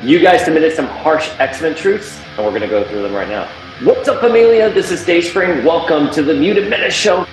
You guys submitted some harsh X-Men truths, and we're going to go through them right now. What's up, familia? This is Dayspring. Welcome to the Mutant Menace Show.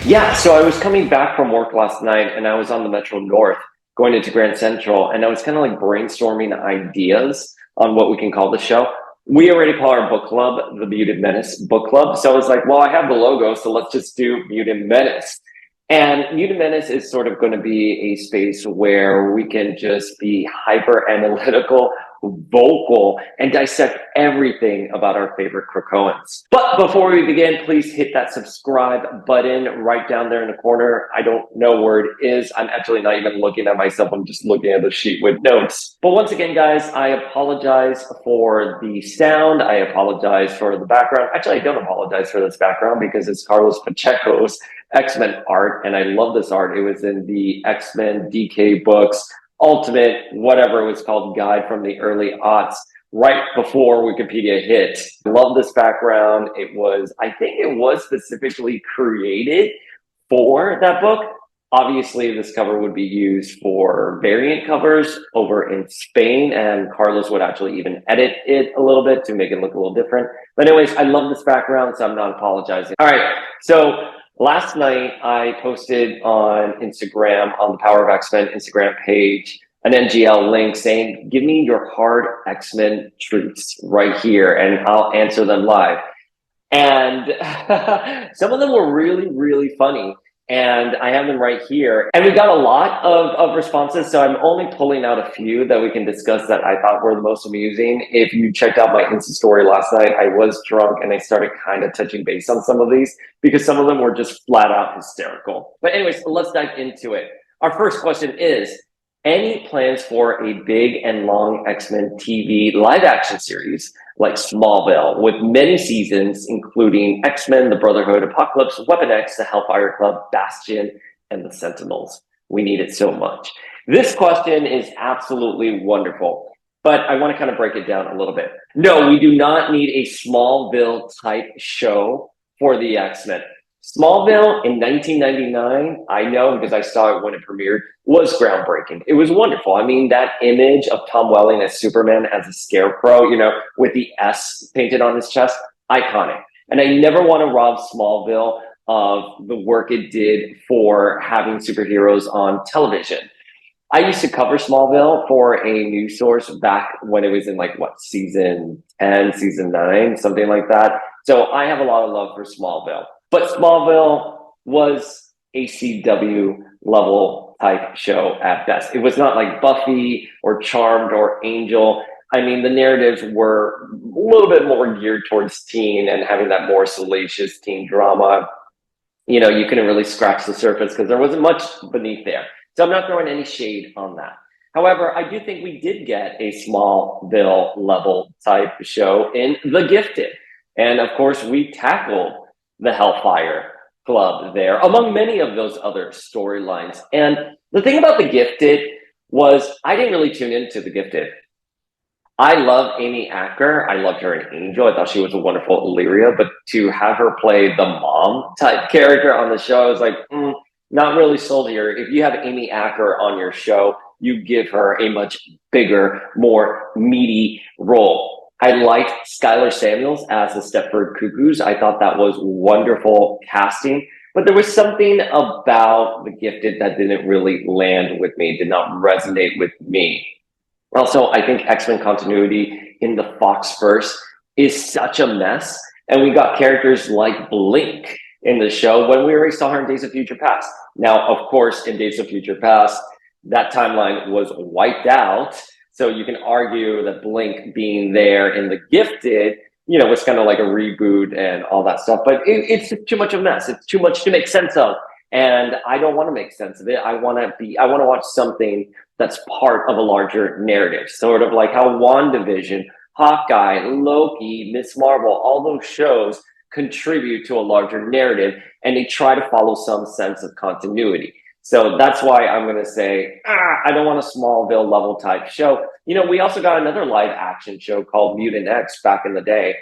Yeah, so I was coming back from work last night and I was on the Metro North going into Grand Central, and I was kind of like brainstorming ideas on what we can call the show. We already call our book club the Mutant Menace Book Club. So I was like, well, I have the logo, so let's just do Mutant Menace. And Mutant Menace is sort of going to be a space where we can just be hyper analytical, vocal, and dissect everything about our favorite Krakoans. But before we begin, please hit that subscribe button right down there in the corner. I don't know where it is. I'm actually not even looking at myself. I'm just looking at the sheet with notes. But once again, guys, I apologize for the sound. I apologize for the background. Actually, I don't apologize for this background because it's Carlos Pacheco's X-Men art, and I love this art. It was in the X-Men DK books, Ultimate, whatever it was called, guide from the early aughts, right before Wikipedia hit. I love this background. I think it was specifically created for that book. Obviously, this cover would be used for variant covers over in Spain, and Carlos would actually even edit it a little bit to make it look a little different. But anyways, I love this background, so I'm not apologizing. All right, so last night, I posted on Instagram, on the Power of X-Men Instagram page, an NGL link saying, give me your hard X-Men truths right here, and I'll answer them live. And some of them were really, really funny. And I have them right here. And we got a lot of responses, so I'm only pulling out a few that we can discuss that I thought were the most amusing. If you checked out my Insta story last night, I was drunk and I started kind of touching base on some of these because some of them were just flat out hysterical. But anyways, let's dive into it. Our first question is, any plans for a big and long X-Men TV live action series like Smallville with many seasons, including X-Men, the Brotherhood, Apocalypse, Weapon X, the Hellfire Club, Bastion, and the Sentinels? We need it so much. This question is absolutely wonderful, but I want to kind of break it down a little bit. No, we do not need a Smallville type show for the X-Men. Smallville in 1999, I know because I saw it when it premiered, was groundbreaking. It was wonderful. I mean, that image of Tom Welling as Superman as a scarecrow, with the S painted on his chest, iconic. And I never want to rob Smallville of the work it did for having superheroes on television. I used to cover Smallville for a news source back when it was in season 10, season 9, something like that. So I have a lot of love for Smallville. But Smallville was a CW level type show at best. It was not like Buffy or Charmed or Angel. I mean, the narratives were a little bit more geared towards teen and having that more salacious teen drama. You couldn't really scratch the surface because there wasn't much beneath there. So I'm not throwing any shade on that. However, I do think we did get a Smallville level type show in The Gifted. And of course, we tackled the Hellfire Club there, among many of those other storylines. And the thing about The Gifted was I didn't really tune into The Gifted. I love Amy Acker. I loved her in Angel. I thought she was a wonderful Illyria, but to have her play the mom type character on the show, I was like, not really sold here. If you have Amy Acker on your show, you give her a much bigger, more meaty role. I liked Skylar Samuels as the Stepford Cuckoos. I thought that was wonderful casting, but there was something about The Gifted that didn't really land with me, did not resonate with me. Also, I think X-Men continuity in the Foxverse is such a mess, and we got characters like Blink in the show when we already saw her in Days of Future Past. Now, of course, in Days of Future Past, that timeline was wiped out. So you can argue that Blink being there in The Gifted, was kind of like a reboot and all that stuff. But it's too much of a mess. It's too much to make sense of. And I don't want to make sense of it. I want to watch something that's part of a larger narrative. Sort of like how WandaVision, Hawkeye, Loki, Miss Marvel, all those shows contribute to a larger narrative, and they try to follow some sense of continuity. So that's why I'm going to say, I don't want a Smallville level type show. We also got another live action show called Mutant X back in the day,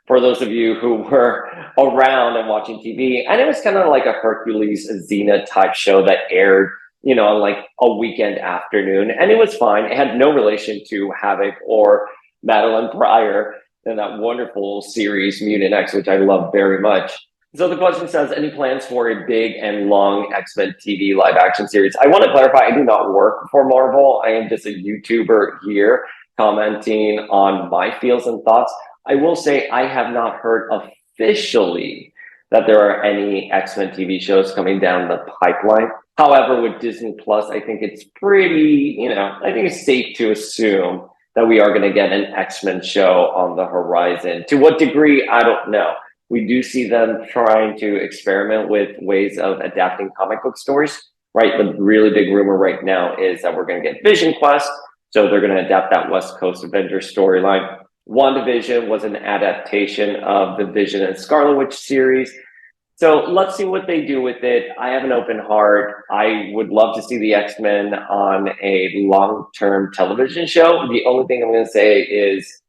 for those of you who were around and watching TV. And it was kind of like a Hercules Xena type show that aired, on like a weekend afternoon. And it was fine. It had no relation to Havoc or Madeline Pryor and that wonderful series, Mutant X, which I love very much. So the question says, any plans for a big and long X-Men TV live action series? I want to clarify, I do not work for Marvel. I am just a YouTuber here commenting on my feels and thoughts. I will say I have not heard officially that there are any X-Men TV shows coming down the pipeline. However, with Disney Plus, I think it's I think it's safe to assume that we are going to get an X-Men show on the horizon. To what degree, I don't know. We do see them trying to experiment with ways of adapting comic book stories, right? The really big rumor right now is that we're going to get Vision Quest. So they're going to adapt that West Coast Avengers storyline. WandaVision was an adaptation of the Vision and Scarlet Witch series. So let's see what they do with it. I have an open heart. I would love to see the X-Men on a long-term television show. The only thing I'm going to say is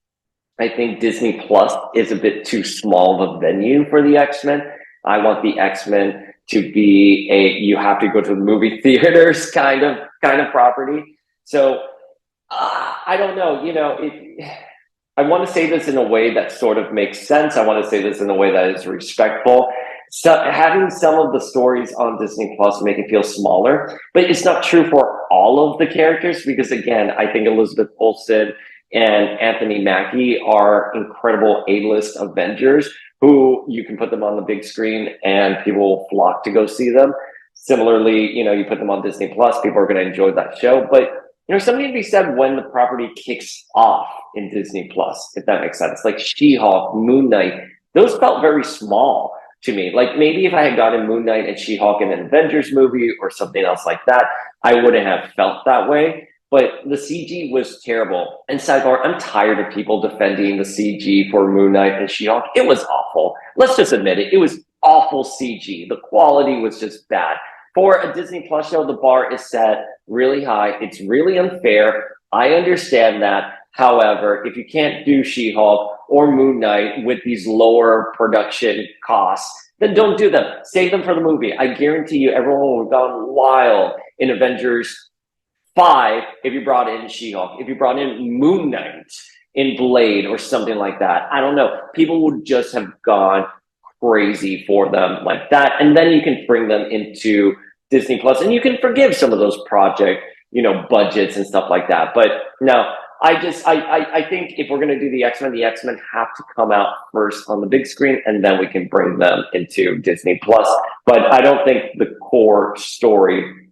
I think Disney Plus is a bit too small of a venue for the X-Men. I want the X-Men to be you have to go to the movie theaters kind of property. So I don't know, I want to say this in a way that sort of makes sense. I want to say this in a way that is respectful. So having some of the stories on Disney Plus make it feel smaller, but it's not true for all of the characters because again, I think Elizabeth Olsen and Anthony Mackie are incredible A-list Avengers who you can put them on the big screen and people will flock to go see them. Similarly, you put them on Disney Plus, people are going to enjoy that show. But something to be said when the property kicks off in Disney Plus, if that makes sense. Like She-Hulk, Moon Knight, those felt very small to me. Like maybe if I had gotten Moon Knight and She-Hulk in an Avengers movie or something else like that, I wouldn't have felt that way. But the CG was terrible. And sidebar, I'm tired of people defending the CG for Moon Knight and She-Hulk. It was awful. Let's just admit it. It was awful CG. The quality was just bad. For a Disney Plus show, the bar is set really high. It's really unfair. I understand that. However, if you can't do She-Hulk or Moon Knight with these lower production costs, then don't do them. Save them for the movie. I guarantee you everyone would have gone wild in Avengers 5 if you brought in She-Hulk, if you brought in Moon Knight in Blade or something like that. I don't know. People would just have gone crazy for them like that. And then you can bring them into Disney Plus and you can forgive some of those project, budgets and stuff like that. But no, I think if we're going to do the X-Men have to come out first on the big screen and then we can bring them into Disney Plus. But I don't think the core story,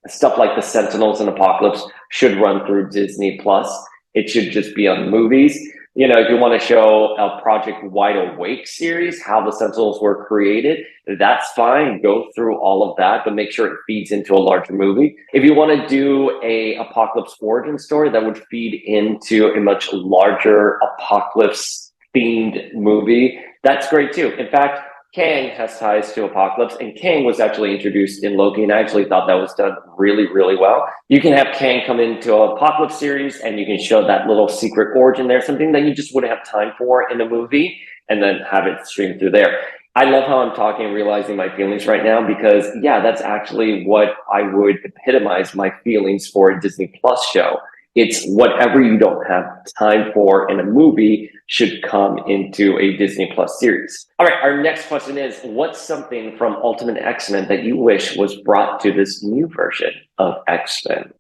stuff like the Sentinels and Apocalypse, should run through Disney Plus. It should just be on movies. If you want to show a Project Wide Awake series, how the Sentinels were created, that's fine. Go through all of that, but make sure it feeds into a larger movie. If you want to do a Apocalypse origin story that would feed into a much larger Apocalypse themed movie, that's great too. In fact, Kang has ties to Apocalypse, and Kang was actually introduced in Loki, and I actually thought that was done really, really well. You can have Kang come into an Apocalypse series, and you can show that little secret origin there, something that you just wouldn't have time for in a movie, and then have it streamed through there. I love how I'm talking and realizing my feelings right now because, yeah, that's actually what I would epitomize my feelings for a Disney Plus show. It's whatever you don't have time for in a movie should come into a Disney Plus series. All right, our next question is, what's something from Ultimate X-Men that you wish was brought to this new version of X-Men?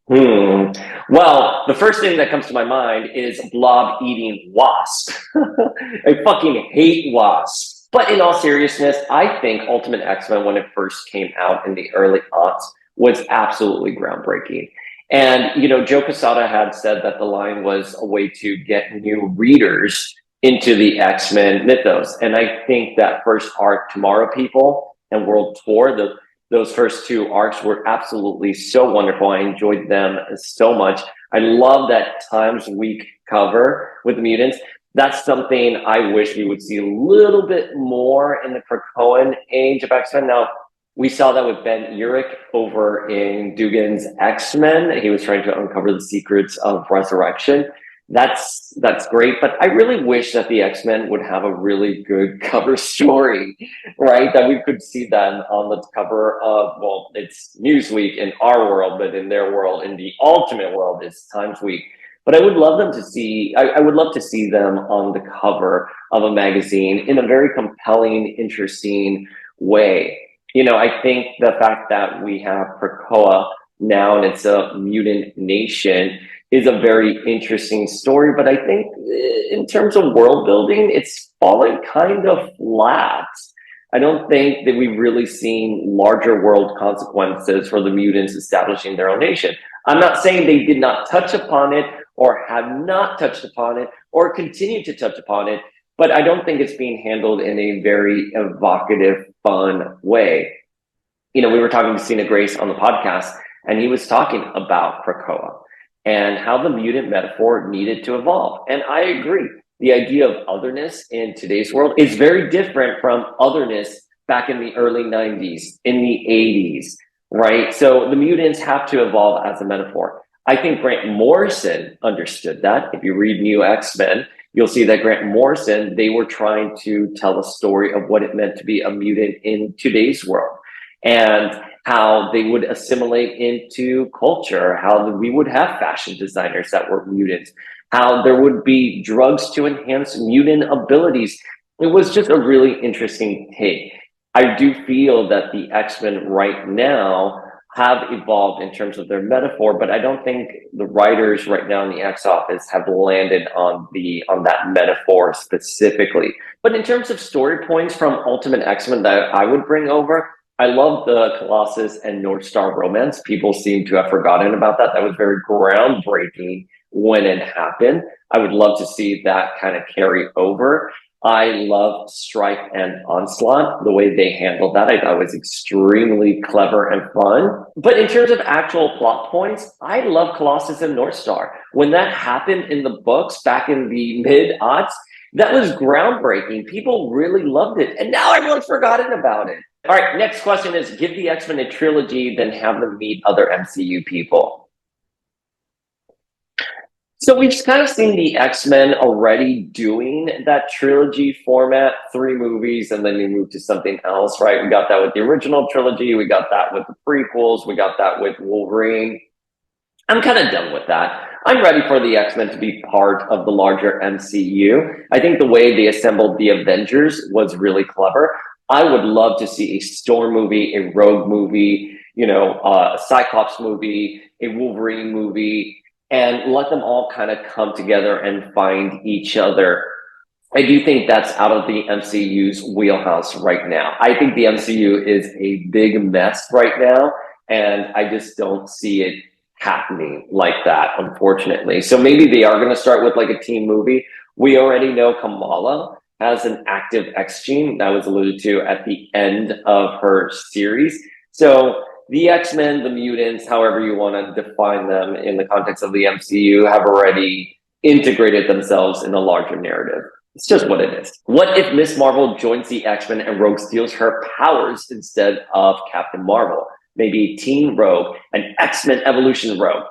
Well, the first thing that comes to my mind is Blob eating Wasp. I fucking hate Wasp. But in all seriousness, I think Ultimate X-Men, when it first came out in the early aughts, was absolutely groundbreaking. And, Joe Quesada had said that the line was a way to get new readers into the X-Men mythos. And I think that first arc, Tomorrow People and World Tour, those first two arcs were absolutely so wonderful. I enjoyed them so much. I love that Times Week cover with the mutants. That's something I wish we would see a little bit more in the Krakoan age of X-Men. Now, We saw that with Ben Urich over in Dugan's X-Men. He was trying to uncover the secrets of resurrection. That's great, but I really wish that the X-Men would have a really good cover story, right? That we could see them on the cover of, well, it's Newsweek in our world, but in their world, in the ultimate world, it's Times Week. But I would love to see them on the cover of a magazine in a very compelling, interesting way. I think the fact that we have Krakoa now and it's a mutant nation is a very interesting story, but I think in terms of world building, it's fallen kind of flat. I don't think that we've really seen larger world consequences for the mutants establishing their own nation. I'm not saying they did not touch upon it or have not touched upon it or continue to touch upon it, but I don't think it's being handled in a very evocative, fun way. We were talking to Cena Grace on the podcast, and he was talking about Krakoa and how the mutant metaphor needed to evolve. And I agree. The idea of otherness in today's world is very different from otherness back in the early 90s, in the 80s, right? So the mutants have to evolve as a metaphor. I think Grant Morrison understood that. If you read New X-Men, you'll see that Grant Morrison, they were trying to tell a story of what it meant to be a mutant in today's world and how they would assimilate into culture, how we would have fashion designers that were mutants, how there would be drugs to enhance mutant abilities. It was just a really interesting take. I do feel that the X-Men right now have evolved in terms of their metaphor, but I don't think the writers right now in the X office have landed on that metaphor specifically. But in terms of story points from Ultimate X-Men that I would bring over, I love the Colossus and North Star romance. People seem to have forgotten about that. That was very groundbreaking when it happened. I would love to see that kind of carry over. I love Strife and Onslaught, the way they handled that. I thought it was extremely clever and fun. But in terms of actual plot points, I love Colossus and North Star. When that happened in the books back in the mid-aughts, that was groundbreaking. People really loved it. And now everyone's forgotten about it. All right, next question is, give the X-Men a trilogy, then have them meet other MCU people. So we've kind of seen the X-Men already doing that trilogy format, 3 movies, and then you move to something else, right? We got that with the original trilogy. We got that with the prequels. We got that with Wolverine. I'm kind of done with that. I'm ready for the X-Men to be part of the larger MCU. I think the way they assembled the Avengers was really clever. I would love to see a Storm movie, a Rogue movie, a Cyclops movie, a Wolverine movie, and let them all kind of come together and find each other. I do think that's out of the MCU's wheelhouse right now. I think the MCU is a big mess right now, and I just don't see it happening like that, unfortunately. So maybe they are going to start with like a team movie. We already know Kamala has an active X gene that was alluded to at the end of her series. So the X-Men, the mutants, however you want to define them in the context of the MCU, have already integrated themselves in a larger narrative. It's just what it is. What if Miss Marvel joins the X-Men and Rogue steals her powers instead of Captain Marvel? Maybe Teen Rogue, an X-Men evolution Rogue.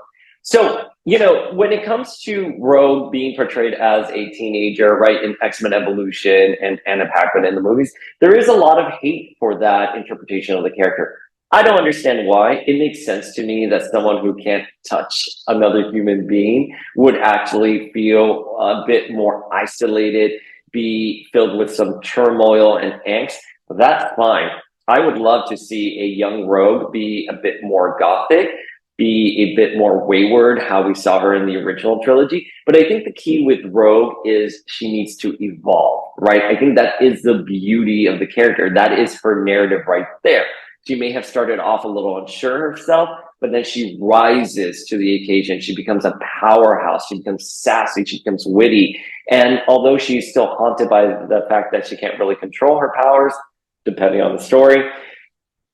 So, when it comes to Rogue being portrayed as a teenager, right, in X-Men Evolution and Anna Paquin in the movies, there is a lot of hate for that interpretation of the character. I don't understand why. It makes sense to me that someone who can't touch another human being would actually feel a bit more isolated, be filled with some turmoil and angst. That's fine. I would love to see a young Rogue be a bit more gothic, be a bit more wayward, how we saw her in the original trilogy. But I think the key with Rogue is she needs to evolve, right? I think that is the beauty of the character. That is her narrative right there. She may have started off a little unsure of herself, but then she rises to the occasion. She becomes a powerhouse. She becomes sassy. She becomes witty. And although she's still haunted by the fact that she can't really control her powers, depending on the story,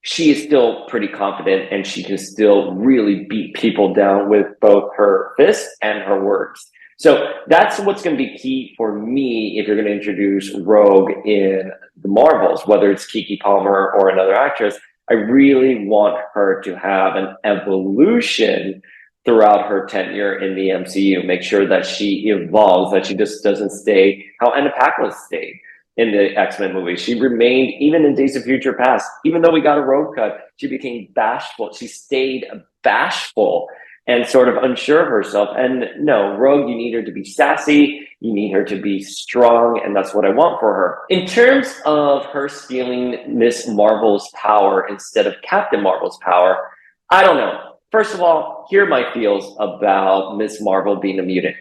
she is still pretty confident and she can still really beat people down with both her fists and her words. So that's what's going to be key for me if you're going to introduce Rogue in the Marvels, whether it's Keke Palmer or another actress. I really want her to have an evolution throughout her tenure in the MCU. Make sure that she evolves, that she just doesn't stay how Anna Paquin stayed in the X-Men movies. She remained, even in Days of Future Past, even though we got a road cut, she became bashful. She stayed bashful and sort of unsure of herself. And no, Rogue, you need her to be sassy, you need her to be strong, and that's what I want for her. In terms of her stealing Miss Marvel's power instead of Captain Marvel's power, I don't know. First of all, here are my feels about Miss Marvel being a mutant.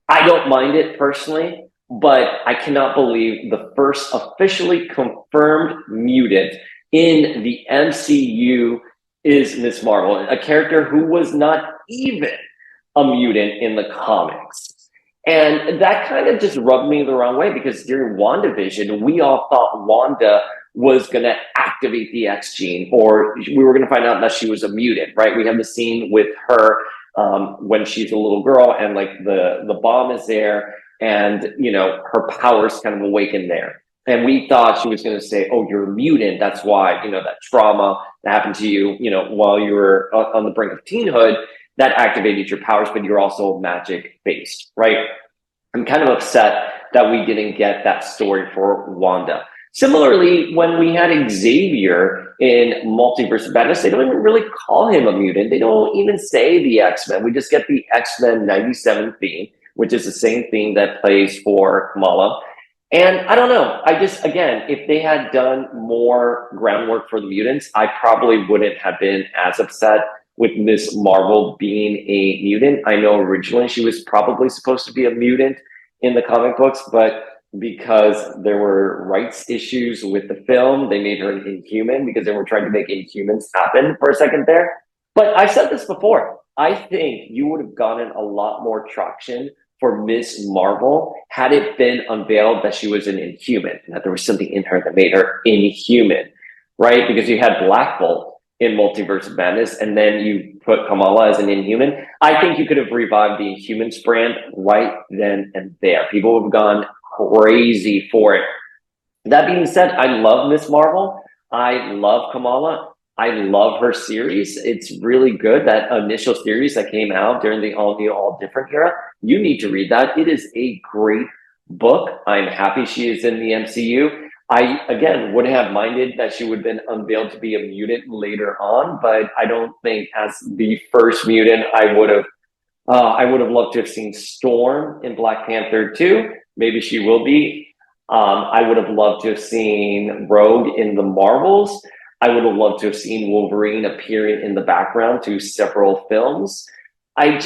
I don't mind it personally, but I cannot believe the first officially confirmed mutant in the MCU is Miss Marvel, a character who was not even a mutant in the comics. And that kind of just rubbed me the wrong way because during WandaVision, we all thought Wanda was going to activate the X gene, or we were going to find out that she was a mutant, right? We have the scene with her when she's a little girl and like the bomb is there and, you know, her powers kind of awaken there. And we thought she was going to say, oh, you're a mutant. That's why, you know, that trauma that happened to you, you know, while you were on the brink of teenhood, that activated your powers, but you're also magic based, right? I'm kind of upset that we didn't get that story for Wanda. Similarly, when we had Xavier in Multiverse of Madness, they don't even really call him a mutant. They don't even say the X-Men. We just get the X-Men 97 theme, which is the same theme that plays for Kamala. And I don't know. I just, again, if they had done more groundwork for the mutants, I probably wouldn't have been as upset with Miss Marvel being a mutant. I know originally she was probably supposed to be a mutant in the comic books, but because there were rights issues with the film, they made her an Inhuman because they were trying to make Inhumans happen for a second there. But I've said this before. I think you would have gotten a lot more traction for Miss Marvel had it been unveiled that she was an Inhuman, that there was something in her that made her Inhuman, right? Because you had Black Bolt in Multiverse of Madness, and then you put Kamala as an Inhuman. I think you could have revived the Inhumans brand right then and there. People would have gone crazy for it. That being said, I love Miss Marvel. I love Kamala. I love her series. It's really good. That initial series that came out during the All New, All Different era, you need to read that. It is a great book. I'm happy she is in the MCU. I, again, wouldn't have minded that she would have been unveiled to be a mutant later on, but I don't think as the first mutant, I would have loved to have seen Storm in Black Panther 2. Maybe she will be. I would have loved to have seen Rogue in the Marvels. I would have loved to have seen Wolverine appearing in the background to several films. I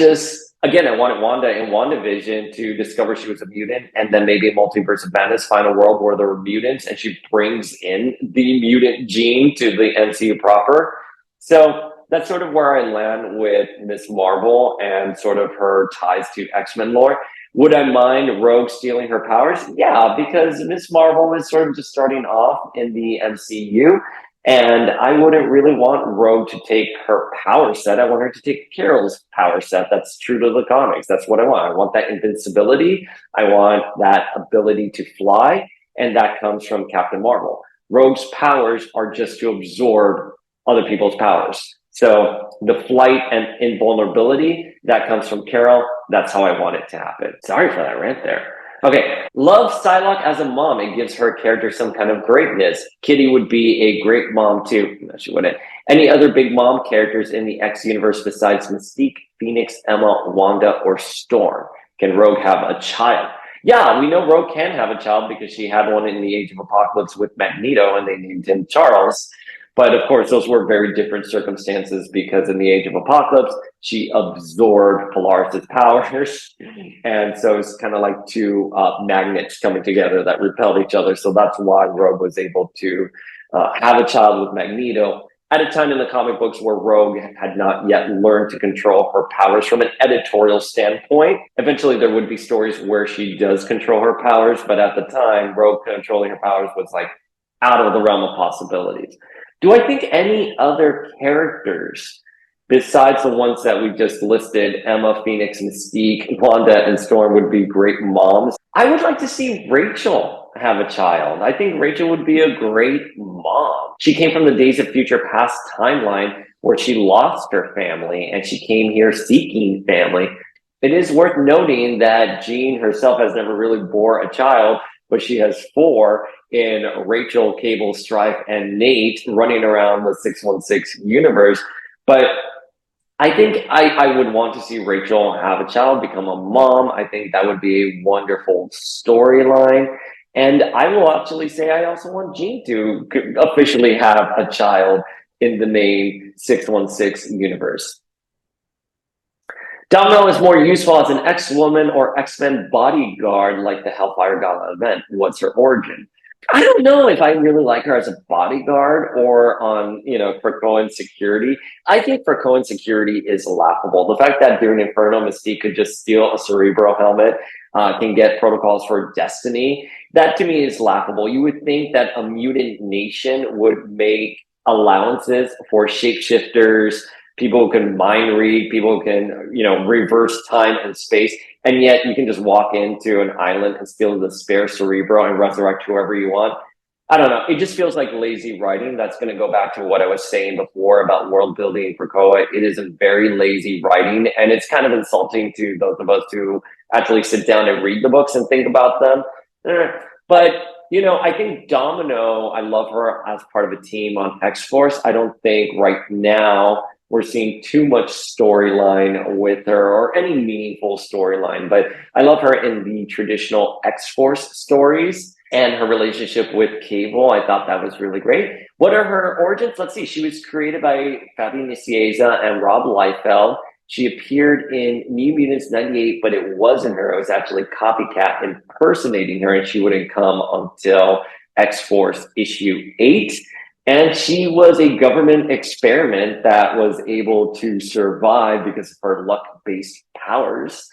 wanted Wanda in WandaVision to discover she was a mutant, and then maybe a Multiverse of Madness final world where there were mutants, and she brings in the mutant gene to the MCU proper. So that's sort of where I land with Miss Marvel and sort of her ties to X-Men lore. Would I mind Rogue stealing her powers? Yeah, because Miss Marvel is sort of just starting off in the MCU. And I wouldn't really want Rogue to take her power set. I want her to take Carol's power set. That's true to the comics. That's what I want. I want that invincibility. I want that ability to fly. And that comes from Captain Marvel. Rogue's powers are just to absorb other people's powers. So the flight and invulnerability, that comes from Carol. That's how I want it to happen. Sorry for that rant there. Okay, love Psylocke as a mom. It gives her character some kind of greatness. Kitty would be a great mom too. No, she wouldn't. Any other big mom characters in the X universe besides Mystique, Phoenix, Emma, Wanda, or Storm? Can Rogue have a child? Yeah, we know Rogue can have a child because she had one in the Age of Apocalypse with Magneto and they named him Charles. But of course, those were very different circumstances because in the Age of Apocalypse, she absorbed Polaris' powers. And so it's kind of like two magnets coming together that repelled each other. So that's why Rogue was able to have a child with Magneto at a time in the comic books where Rogue had not yet learned to control her powers from an editorial standpoint. Eventually, there would be stories where she does control her powers. But at the time, Rogue controlling her powers was like out of the realm of possibilities. Do I think any other characters besides the ones that we just listed, Emma, Phoenix, Mystique, Wanda, and Storm would be great moms? I would like to see Rachel have a child. I think Rachel would be a great mom. She came from the Days of Future Past timeline where she lost her family and she came here seeking family. It is worth noting that Jean herself has never really bore a child, but she has four in Rachel, Cable, Strife, and Nate running around the 616 universe. But I think I would want to see Rachel have a child, become a mom. I think that would be a wonderful storyline. And I will actually say I also want Jean to officially have a child in the main 616 universe. Domino is more useful as an X-Woman or X-Men bodyguard like the Hellfire Gala event. What's her origin? I don't know if I really like her as a bodyguard or on, for Cohen's security. I think for Cohen's security is laughable. The fact that during Inferno, Mystique could just steal a Cerebro helmet, can get protocols for Destiny, that to me is laughable. You would think that a mutant nation would make allowances for shapeshifters, people who can mind read, people who can, reverse time and space. And yet you can just walk into an island and steal the spare Cerebro and resurrect whoever you want. I don't know. It just feels like lazy writing. That's going to go back to what I was saying before about world building for Krakoa. It is a very lazy writing, and it's kind of insulting to those of us who actually sit down and read the books and think about them. But, I think Domino, I love her as part of a team on X-Force. I don't think right now we're seeing too much storyline with her or any meaningful storyline, but I love her in the traditional X-Force stories and her relationship with Cable. I thought that was really great. What are her origins? Let's see. She was created by Fabi Nicieza and Rob Liefeld. She appeared in New Mutants 98, but it wasn't her. It was actually Copycat impersonating her, and she wouldn't come until X-Force issue 8. And she was a government experiment that was able to survive because of her luck-based powers.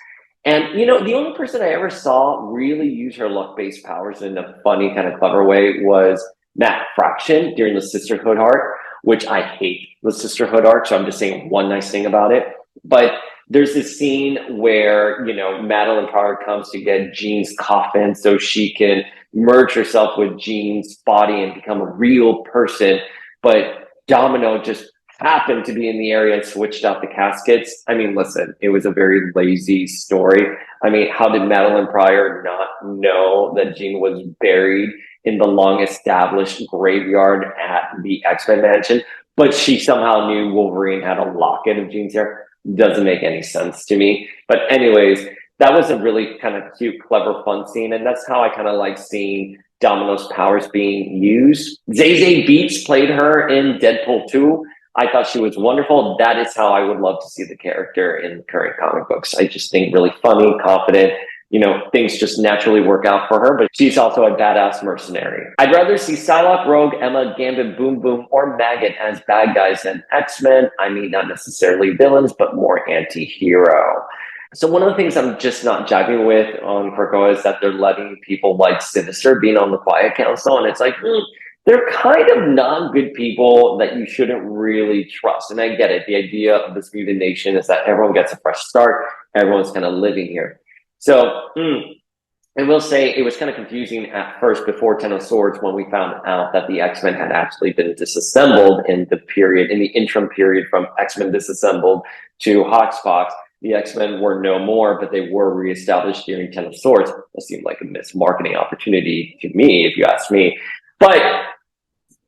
And, the only person I ever saw really use her luck-based powers in a funny, kind of clever way was Matt Fraction during the Sisterhood arc, which I hate the Sisterhood arc, so I'm just saying one nice thing about it. But there's this scene where, Madeline Pryor comes to get Jean's coffin so she can merge herself with Jean's body and become a real person. But Domino just happened to be in the area and switched out the caskets. I mean, listen, it was a very lazy story. I mean, how did Madeline Pryor not know that Jean was buried in the long established graveyard at the X-Men mansion? But she somehow knew Wolverine had a locket of Jean's hair. Doesn't make any sense to me. But anyways, that was a really kind of cute, clever, fun scene. And that's how I kind of like seeing Domino's powers being used. Zazie Beetz played her in Deadpool 2. I thought she was wonderful. That is how I would love to see the character in current comic books. I just think really funny, confident, things just naturally work out for her, but she's also a badass mercenary. I'd rather see Psylocke, Rogue, Emma, Gambit, Boom Boom, or Maggot as bad guys than X-Men. I mean, not necessarily villains, but more anti-hero. So one of the things I'm just not jiving with on Krakoa is that they're letting people like Sinister being on the Quiet Council, and it's like, they're kind of non-good people that you shouldn't really trust. And I get it. The idea of this mutant nation is that everyone gets a fresh start. Everyone's kind of living here. So I will say it was kind of confusing at first before Ten of Swords when we found out that the X-Men had actually been disassembled in the interim period from X-Men disassembled to Hoxpox. The X-Men were no more, but they were reestablished during Ten of Swords. That seemed like a missed marketing opportunity to me, if you ask me. But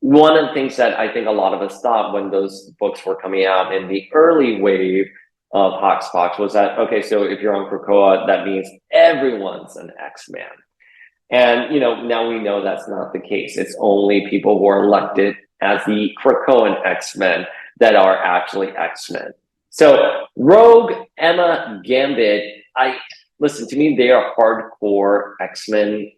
one of the things that I think a lot of us thought when those books were coming out in the early wave of Hoxpox was that, okay, so if you're on Krakoa, that means everyone's an X-Man. And, now we know that's not the case. It's only people who are elected as the Krakoan X-Men that are actually X-Men. So Rogue, Emma, Gambit, listen, to me, they are hardcore X-Men,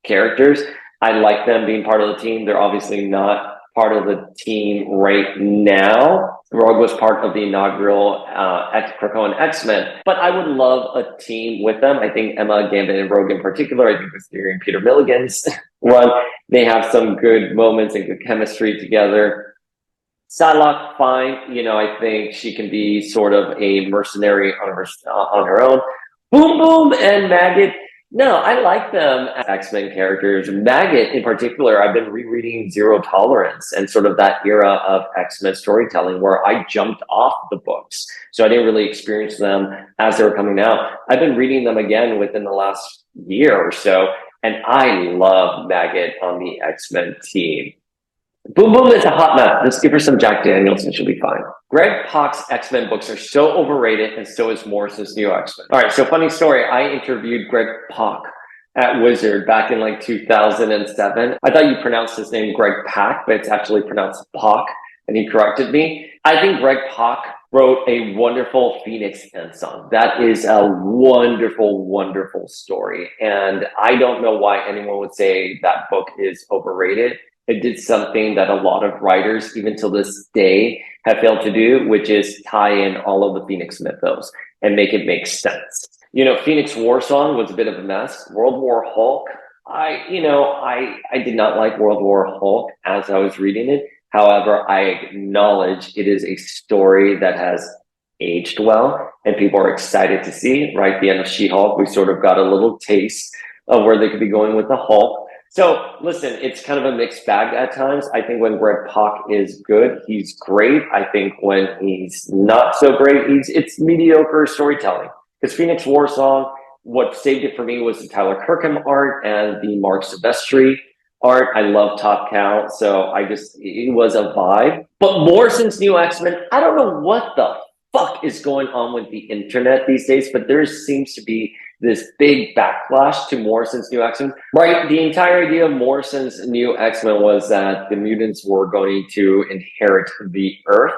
characters. I like them being part of the team. They're obviously not part of the team right now. Rogue was part of the inaugural Krakoan X-Men, but I would love a team with them. I think Emma, Gambit, and Rogue in particular, I think it's during Peter Milligan's run, they have some good moments and good chemistry together. Psylocke, fine. I think she can be sort of a mercenary on her own. Boom Boom and Maggot, No, I like them as X-Men characters. Maggot in particular, I've been rereading Zero Tolerance and sort of that era of X-Men storytelling where I jumped off the books. So I didn't really experience them as they were coming out. I've been reading them again within the last year or so, and I love Maggot on the X-Men team. Boom Boom is a hot mess. Just give her some Jack Daniels and she'll be fine. Greg Pak's X-Men books are so overrated, and so is Morrison's new X-Men. All right, so funny story. I interviewed Greg Pak at Wizard back in like 2007. I thought you pronounced his name Greg Pak, but it's actually pronounced Pak, and he corrected me. I think Greg Pak wrote a wonderful Phoenix Ensign. That is a wonderful, wonderful story. And I don't know why anyone would say that book is overrated. It did something that a lot of writers, even till this day, have failed to do, which is tie in all of the Phoenix mythos and make it make sense. You know, Phoenix War Song was a bit of a mess. World War Hulk, I did not like World War Hulk as I was reading it. However, I acknowledge it is a story that has aged well and people are excited to see. Right at the end of She-Hulk, we sort of got a little taste of where they could be going with the Hulk. So listen, it's kind of a mixed bag at times. I think when Greg Pak is good, he's great. I think when he's not so great, it's mediocre storytelling. Because Phoenix War Song, what saved it for me was the Tyler Kirkham art and the Mark Silvestri art. I love Top Cow, so it was a vibe. But Morrison's new X-Men, I don't know what the fuck is going on with the internet these days, but there seems to be this big backlash to Morrison's new X-Men. Right, the entire idea of Morrison's new X-Men was that the mutants were going to inherit the Earth,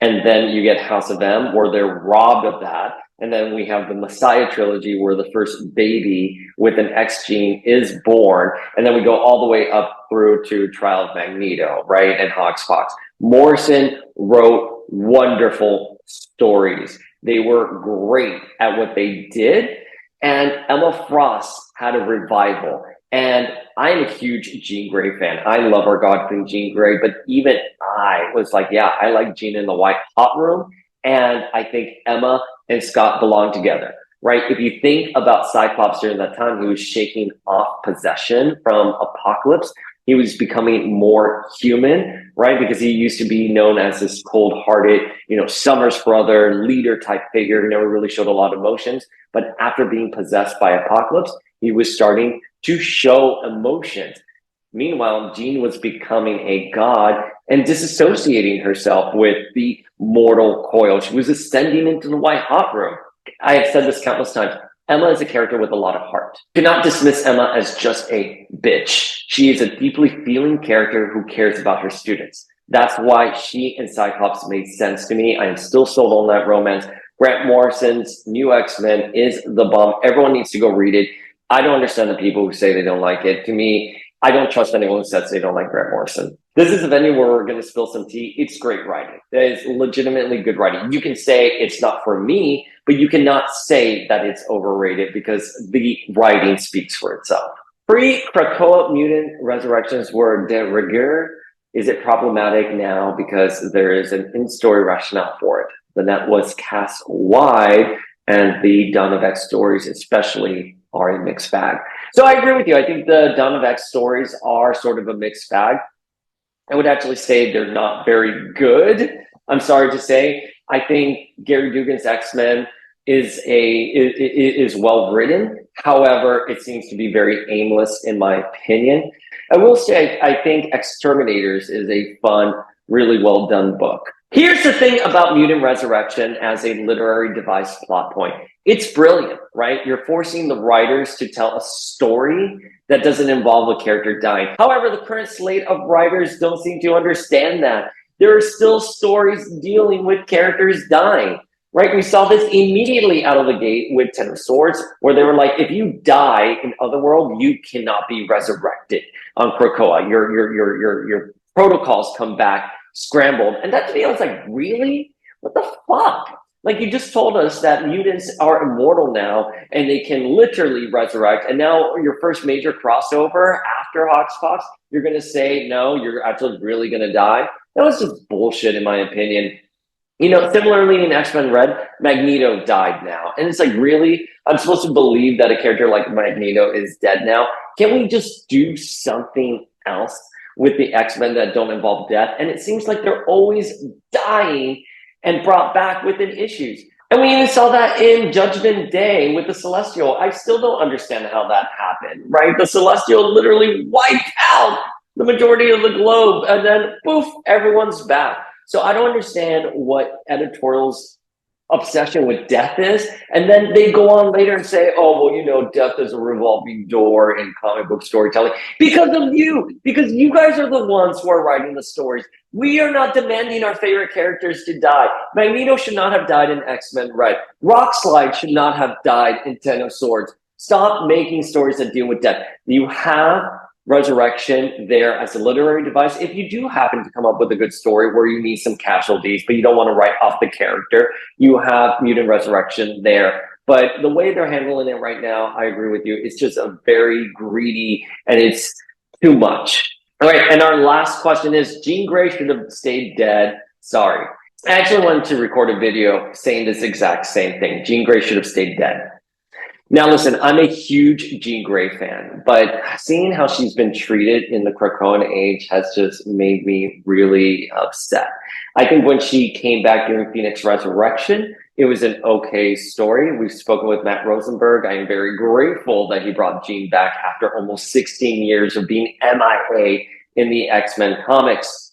and then you get House of M, where they're robbed of that. And then we have the Messiah trilogy, where the first baby with an X gene is born. And then we go all the way up through to Trial of Magneto, right? And HoxPox. Morrison wrote wonderful stories. They were great at what they did. And Emma Frost had a revival. And I'm a huge Jean Grey fan. I love our God Queen Jean Grey, but even I was like, yeah, I like Jean in the White Hot Room. And I think Emma and Scott belong together, right? If you think about Cyclops during that time, he was shaking off possession from Apocalypse. He was becoming more human, right? Because he used to be known as this cold-hearted, Summers brother, leader type figure who never really showed a lot of emotions. But after being possessed by Apocalypse, he was starting to show emotions. Meanwhile, Jean was becoming a god and disassociating herself with the mortal coil. She was ascending into the White Hot Room. I have said this countless times. Emma is a character with a lot of heart. Do not dismiss Emma as just a bitch. She is a deeply feeling character who cares about her students. That's why she and Cyclops made sense to me. I am still sold on that romance. Grant Morrison's new X-Men is the bomb. Everyone needs to go read it. I don't understand the people who say they don't like it. To me, I don't trust anyone who says they don't like Grant Morrison. This is a venue where we're going to spill some tea. It's great writing. That is legitimately good writing. You can say it's not for me, but you cannot say that it's overrated because the writing speaks for itself. Pre-Krakoa mutant resurrections were de rigueur. Is it problematic now because there is an in-story rationale for it? The net was cast wide, and the Dawn of X stories especially are a mixed bag. So I agree with you. I think the Dawn of X stories are sort of a mixed bag. I would actually say they're not very good. I'm sorry to say. I think Gary Dugan's X-Men is well written. However, it seems to be very aimless in my opinion. I will say I think Exterminators is a fun, really well done book. Here's the thing about Mutant Resurrection as a literary device plot point. It's brilliant, right? You're forcing the writers to tell a story that doesn't involve a character dying. However, the current slate of writers don't seem to understand that. There are still stories dealing with characters dying, right? We saw this immediately out of the gate with Ten of Swords, where they were like, if you die in Otherworld, you cannot be resurrected on Krakoa. Your protocols come back scrambled. And that to me, I was like, really? What the fuck? Like, you just told us that mutants are immortal now and they can literally resurrect. And now your first major crossover after HoxPox, you're going to say, no, you're actually really going to die. That was just bullshit in my opinion. Similarly in X-Men Red, Magneto died now. And it's like, really? I'm supposed to believe that a character like Magneto is dead now? Can we just do something else with the X-Men that don't involve death? And it seems like they're always dying and brought back within issues. And we even saw that in Judgment Day with the Celestial. I still don't understand how that happened, right? The Celestial literally wiped out the majority of the globe, and then poof, everyone's back. So I don't understand what editorial's obsession with death is. And then they go on later and say, oh, well, death is a revolving door in comic book storytelling because of you, because you guys are the ones who are writing the stories. We are not demanding our favorite characters to die. Magneto should not have died in X-Men Red. Rockslide should not have died in Ten of Swords. Stop making stories that deal with death. You have resurrection there as a literary device. If you do happen to come up with a good story where you need some casualties, but you don't want to write off the character, you have mutant resurrection there. But the way they're handling it right now, I agree with you. It's just a very greedy, and it's too much. All right, and our last question is, Jean Grey should have stayed dead. Sorry. I actually wanted to record a video saying this exact same thing. Jean Grey should have stayed dead. Now, listen, I'm a huge Jean Grey fan, but seeing how she's been treated in the Krakoan age has just made me really upset. I think when she came back during Phoenix Resurrection, it was an okay story. We've spoken with Matt Rosenberg. I am very grateful that he brought Jean back after almost 16 years of being MIA in the X-Men comics.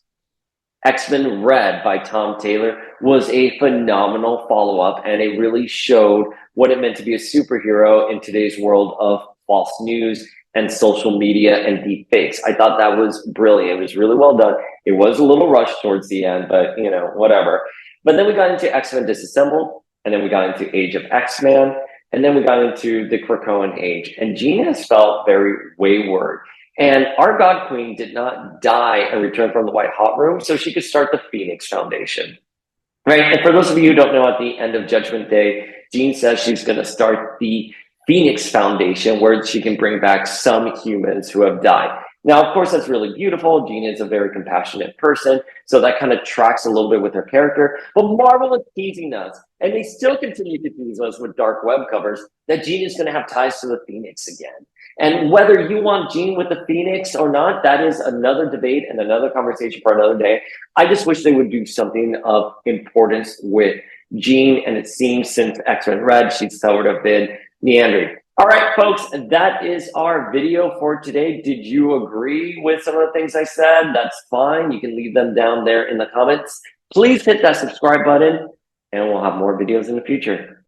X-Men Red by Tom Taylor was a phenomenal follow-up, and it really showed what it meant to be a superhero in today's world of false news and social media and deep fakes. I thought that was brilliant. It was really well done. It was a little rushed towards the end, but whatever. But then we got into X-Men Disassembled, and then we got into Age of X-Men, and then we got into the Krakoan age. And Jean has felt very wayward. And our God Queen did not die and return from the White Hot Room so she could start the Phoenix Foundation. Right? And for those of you who don't know, at the end of Judgment Day, Jean says she's going to start the Phoenix Foundation where she can bring back some humans who have died. Now, of course, that's really beautiful. Jean is a very compassionate person, so that kind of tracks a little bit with her character. But Marvel is teasing us, and they still continue to tease us with dark web covers, that Jean is going to have ties to the Phoenix again. And whether you want Jean with the Phoenix or not, that is another debate and another conversation for another day. I just wish they would do something of importance with Jean, and it seems since X-Men Red, she's sort of been meandering. All right, folks, that is our video for today. Did you agree with some of the things I said? That's fine. You can leave them down there in the comments. Please hit that subscribe button, and we'll have more videos in the future.